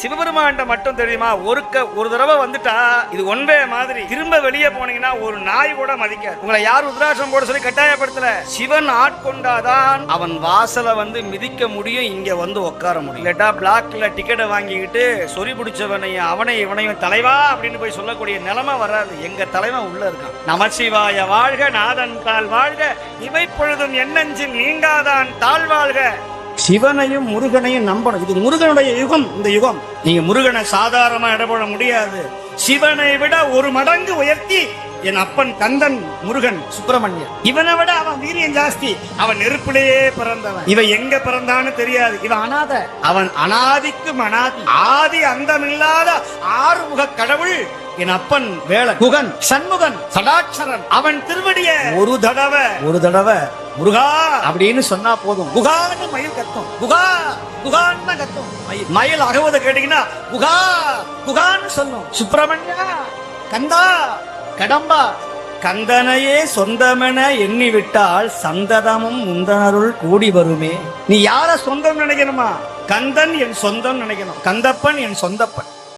சிவபெருமான் மட்டும் தெரியுமா, ஒரு தடவை வந்துட்டா இது ஒன்வே மாதிரி. திரும்ப வெளியே போனீங்கன்னா ஒரு நாய் கூட மதிக்காது. உங்களை யார் ருத்ராட்சம் போட சொல்லி கட்டாயப்படுத்தல. சிவன் ஆட்கொண்டாதான் அவன் வாசலை வந்து மிதிக்க முடியும், இங்க வந்து உட்கார முடியும். இல்லட்டா பிளாக்ல டிக்கெட்டை வாங்கிக்கிட்டு சொறி பிடிச்சவனையும் அவனை இவனையும் தலைவா அப்படின்னு போய் சொல்லக்கூடிய நிலைமை வராது. எங்க தலைவன் உள்ள இருக்கான். நமசிவாய வாழ்க, நாதன் தாழ் வாழ்க, இவை பொழுதும் எண்ணஞ்சில் நீங்காதான் தாழ்வாழ்க. சிவனையும் முருகனையும் நம்பணும். இது முருகனுடைய யுகம். இந்த யுகம் நீங்க முருகனை சாதாரணமா இடப்பட முடியாது. சிவனை விட ஒரு மடங்கு உயர்த்தி என் அப்பன் கந்தன் முருகன் சுப்பிரமணியன். இவனை விட அவன் வீரியம் ஜாஸ்தி. அவன் நெருப்பிலேயே பிறந்தவன். இவன் எங்க பிறந்தான்னு தெரியாது. இவன் அனாத. அவன் அனாதிக்கும் அனாதி, ஆதி அந்தமில்லாத ஆறுமுக கடவுள் என் அப்பன் வேளன், குகன், சண்முகன், சடாட்சரன். அவன் திருவடிய ஒரு தடவை முருகா அப்படின்னு சொன்னா போதும், குகான்னு மயில் கத்தும். குகா குகான்னு கத்தும் மயில். அகவத கேட்டீங்கன்னா குகா குகான்னு சொல்லும். சுப்பிரமணியா, கந்தா, கடம்பா. கந்தனையே சொந்தமென எண்ணி விட்டால் சந்ததமும் முந்தனருள் கூடி வருமே. நீ யார சொந்தம் நினைக்கணுமா? கந்தன் என் சொந்தம் நினைக்கணும். கந்தப்பன் என் சொந்தப்பன்.